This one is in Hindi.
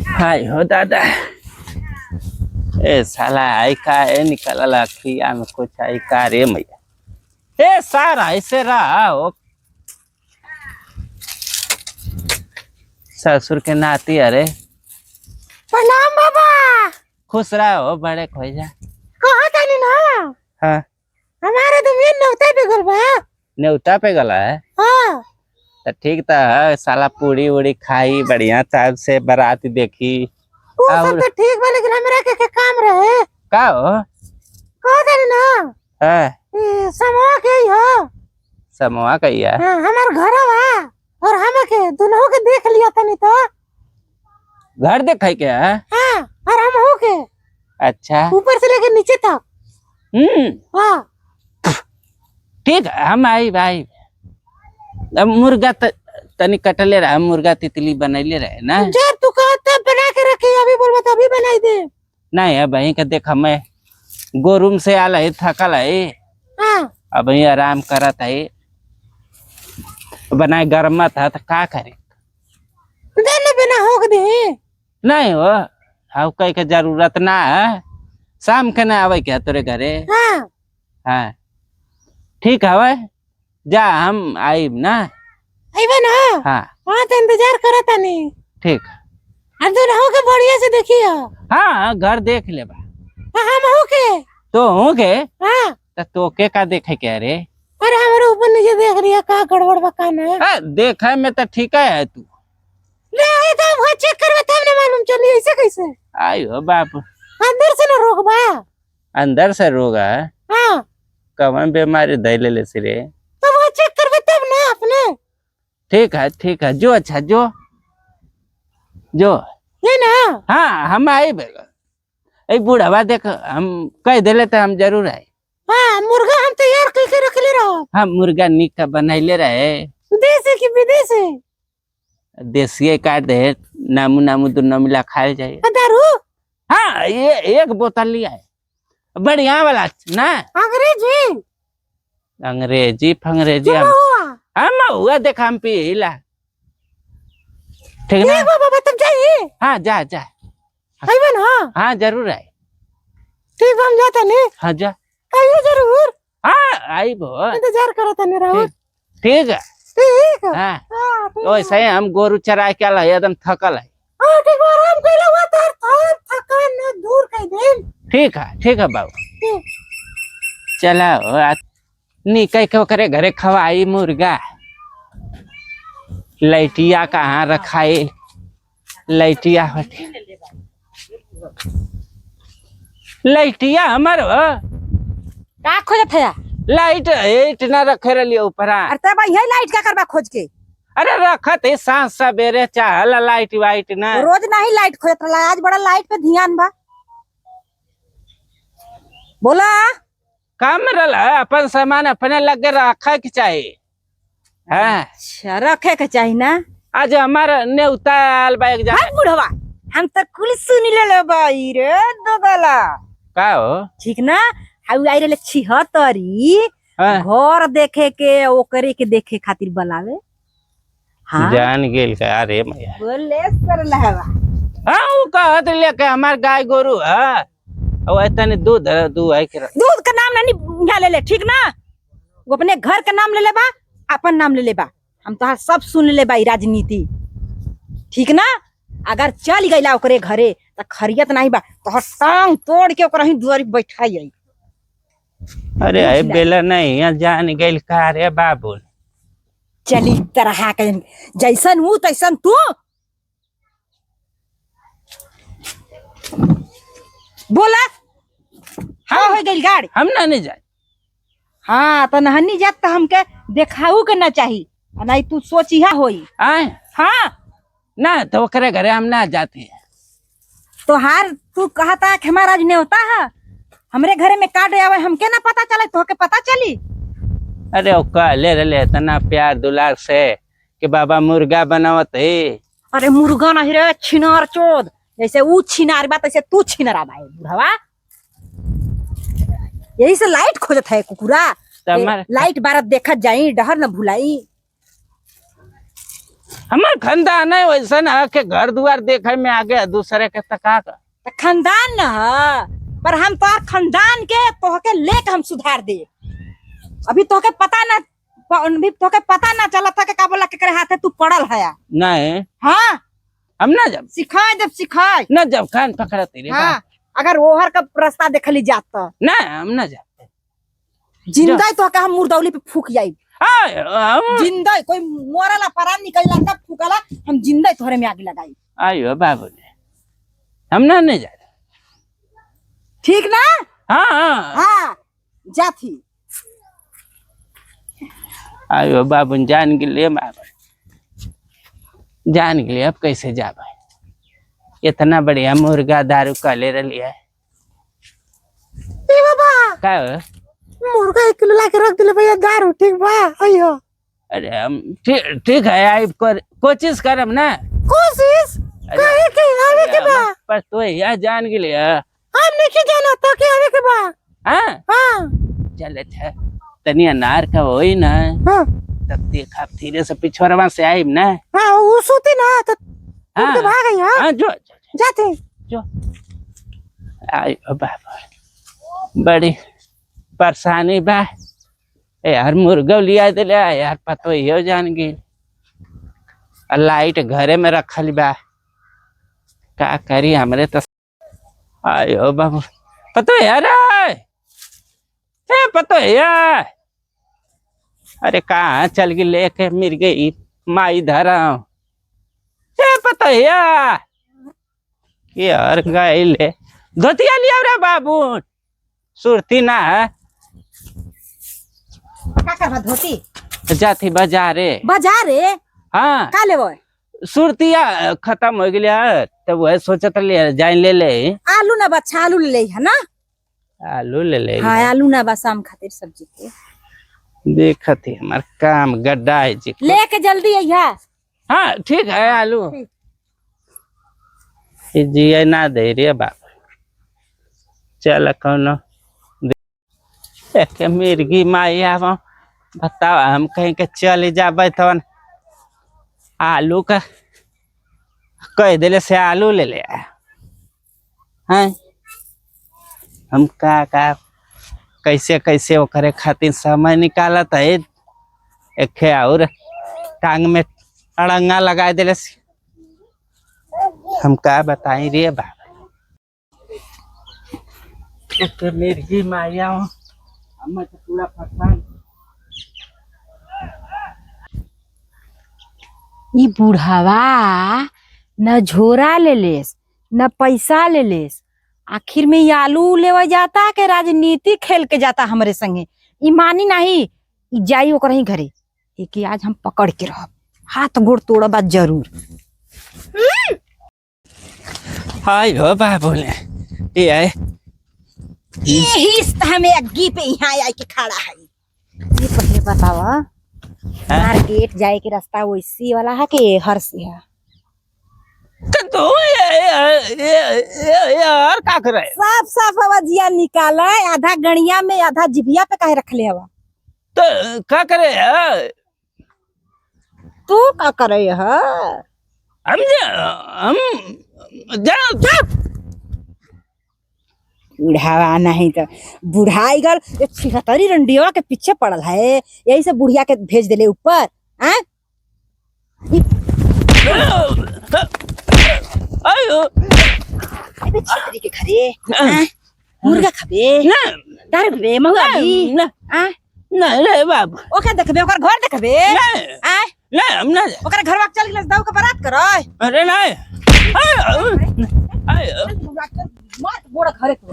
हाय हो दादा। ए साला आई का है निकल खिया में कुछ आई का रे मैया। ए सारा ऐसे रहा हो ससुर के नाती। अरे प्रणाम बाबा। खुश रहा हो बड़े खोजा। कहाँ तानी ना? हाँ हमारे तो मेन न्योता पे गल बा। न्योता पे गला है हाँ तो ठीक था। साला पूरी उड़ी खाई बढ़िया टाइप से बारात देखी। वो सब तो ठीक बा लेकिन हमरा के काम रहे। का हो? कहाँ तानी ना? हाँ समूह के ही हो। समूह कहिया। हाँ हमार घर बा और हम के दोनों के देख लिया तनी तो। घर देखा क्या? हाँ और हम हो के अच्छा ऊपर से लेके नीचे तक। हाँ ठीक है हम आई भाई। अब मुर्गा तनी कटले रहा, मुर्गा तितली बनैले रहे ना। जब तू कहता बना के रखी अभी बोलबा तो अभी बनाई दे। नहीं अब वहीं का देख मैं गोरूम से आला है थकल है। हाँ अब वहीं आराम करत है बनाए गर्मा था तो का करे। देने बिना होक दे। नहीं हो हाउ कहीं का जरूरत ना है। शाम के ना आवे क्या तोरे घरे? हाँ हाँ ठीक है जा हम आइब ना। आइबा ना? हाँ हाँ तो इंतजार करा तानी। ठीक। अब दोनों हो के बढ़िया से देखियो। हाँ घर देख ले बा। हाँ हम हो के। तो हो के हाँ तो के का देखे क्या रे? अरे हमारे ऊपर नीचे देख रही है का गड़बड़ बका ना। देखा में तो ठीक है तू। ले आए तो वो चेक करवे तब ना मालूम चली ऐसे कैसे। आयो बाप अंदर से ना रोक बा। अंदर से रोग है। हाँ कवन बीमारी दैले ले रे? तो वो चेक करवे तब ना अपने। ठीक है जो अच्छा जो ये ना। हाँ हम आए ए बूढ़ावा देख हम कह दिले तो हम जरूर आए। हाँ मुर्गा हम तैयार करके रख ले रहो। हाँ मुर्गा निक का बनैले रहे। देसी की विदेशी? देसी काट दे नामू नामू दोनों मिला खाए जाए। दारू? हाँ ये एक बोतल लिया है बढ़िया वाला ना। अंग्रेजी अंग्रेजी फंग्रेजी चलो हुआ। हम हुआ देखा हम पीला। ठीक ना? बाबा तुम जाइए। हाँ जा जा। आइबा ना? हाँ जरूर आए। ठीक हम जाता नहीं। हाँ जा। आइए जरूर। हाँ आई बो इंतजार करा था नहीं रहो। ठीक है। ठीक है। हाँ हाँ वैसे ही हम गोरू चरा के आला एकदम थकल है। ठीक है आराम कर लो तार थकान न दूर कर दे। ठीक है बाबू चला निकल के करे घरे खवाई मुर्गा। लैटिया कहाँ रखाई लैटिया लैटिया हमार का खोजत है? लाइट इतना रखे रही ऊपर। अरे तब यही लाइट का करबा खोज के? अरे रखत है सांस सवेरे चाहला लाइट वाइट ना। रोज नहीं लाइट खोजत रहा, आज बड़ा लाइट पे ध्यान बा। बोला काम रहा अपन सामान अपने लगे रखा के चाहिए। हाँ अच्छा रखे के चाहिए ना। आज हमारा न्योता आल बा एक हाँ बुढ़वा हम तो कुल सुन ले बाई रे दोगला। का हो? ठीक ना हाउ आई रे 76 हाँ। घर देखे के ओकरे के देखे खातिर बुलावे। हाँ जान गेल का अरे मैया बोले सर लहवा। हाँ वो कहत लेके हमार गाय गोरू है और इतने दूध है के दूध का नाम नहीं यहाँ ले ले ठीक ना। वो अपने घर का नाम ले ले बा अपन नाम ले ले बा। हम तो सब सुन ले बाई राजनीति ठीक ना। अगर चल गईला ओकरे घरे तो खरियत नहीं बा तो टांग तोड़ के ओकरा ही दुआरी बैठाई आई। अरे आई बेला नहीं यहाँ जान गेल का रे बाबू। चली तरह के जैसन हूँ तैसन तू। बोला हाँ हो गई गाड़ी। हम ना नहीं जाए। हाँ तो नहनी जात तो हमके देखाऊ के ना चाहिए नहीं तू सोची होई। आए हाँ ना तो करे घरे हम ना जाते हैं। तो हार तू कहा था कि हमारा आज न्योता है हमरे घरे में काट आवे हमके ना पता चले तो के पता चली। अरे ओ कहले रहे इतना प्यार दुलार से कि बाबा मुर्गा बनावत है। अरे मुर्गा नहीं रे छिनार चोद जैसे वो छिनार बात ऐसे तू छिनारा भाई बुढ़वा। यही से लाइट खोजत है कुकुरा। लाइट बारत देखत जाई डहर न भुलाई। हमार खानदान है वैसा ना के घर द्वार देखे में आगे दूसरे के तका का। तो खानदान न ह, पर हम तोहर खानदान के तोहके लेके हम सुधार दे। अभी तोहके पता ना चला था कि का बोला केकरे हाथे तू पड़ल है। नहीं हाँ हम ना जब सिखाए ना जब खान पकड़ा तेरे हाँ अगर ओहर का रास्ता देखली जात तो ना हम ना जाते जिंदा तो हम मुर्दौली पे फूक जाई। हम जिंदा कोई मोरला परान निकलला तब फूकला हम जिंदा तोहरे में आग लगाई। आयो बाबू ने हम ना नहीं जा ठीक ना। हाँ हाँ जाती आयो बाबू जान के लिए जान के लिए अब कैसे जा भाई इतना बढ़िया मुर्गा दारू का ले लिया है। बाबा का मुर्गा 1 किलो लाके रख दिले भैया दारू ठीक बा अयो। अरे हम ठीक है आई कोशिश करम ना कोशिश काहे के आवे के बा पर तो यह जान के लिए हम नहीं जाना तो के आवे के बा। हाँ हां चल अच्छा तनी अनार का होई ना हां तब देखा धीरे से पिछवाड़वा से आई ना। हां वो सोती ना तो हाँ भाग गई। हां जो जाते जो आई बाबा बड़ी परेशानी बा यार मुर्गा लिया दिले यार पतो यो जान गई लाइट घरे में रखल बा का करी हमरे तो आयो बाबू पतो यार पतो यार अरे कहाँ चल गई लेके मिल गई माई धरा पतो यार गए ले धोतिया लिया रे बाबू सुरती ना है का करबा धोती जाती बाजारे बाजारे हाँ का लेबो सुरतिया खत्म हो गया तब वह सोचत ले जाए ले आलू ना बच्चा आलू ले है ना आलू ले हाँ आलू ना बा शाम खातिर सब्जी के देखत ही हमार काम गड्ढा है जी लेके जल्दी अइहा। हाँ ठीक है आलू जी ना दे रे बाप चल कौन के मिर्गी माई आव बताओ हम कहीं के चल जाबे तो आलू का कह दिले से आलू ले ले हैं हम का कैसे कैसे ओकरे खातिर समय निकालत है एक और टांग में अड़ंगा लगा दिले से हम का बताई रे बाबा एक मिर्गी माया हम तो पूरा परेशान। ई बुढ़ावा न झोरा ले लेस न पैसा ले लेस आखिर में ये आलू लेवा जाता के राजनीति खेल के जाता हमरे संगे। ई मानी नहीं ई जाई ओकर ही घरे एक आज हम पकड़ के रहब हाथ गोड़ तोड़बा जरूर। हाय हो बाबू ने ये हिस्सा में अग्गी पे यहाँ आई के खड़ा है। ये पहले बतावा मार्केट जाए के रास्ता वैसी वाला है कि हर से है तो यार का करे साफ साफ आवाजिया निकाला आधा गणिया में आधा जिभिया पे काहे रख ले हवा तो का करे तू का करे है हम बुढ़ावा नहीं तो बुढ़ाई गल ये छिहत्तरी रंडिया के पीछे पड़ल है यही से बुढ़िया के भेज दिले ऊपर। आयो छतरी के घरे मुर्गा खाबे दारू पीबे महुआ भी नहीं रे बाबू ओके देखबे ओकर घर देखबे नहीं हम ना ओकर घरवा चल गेल दाऊ के बारात करय। अरे नहीं आयो मत गोड़ घरे तो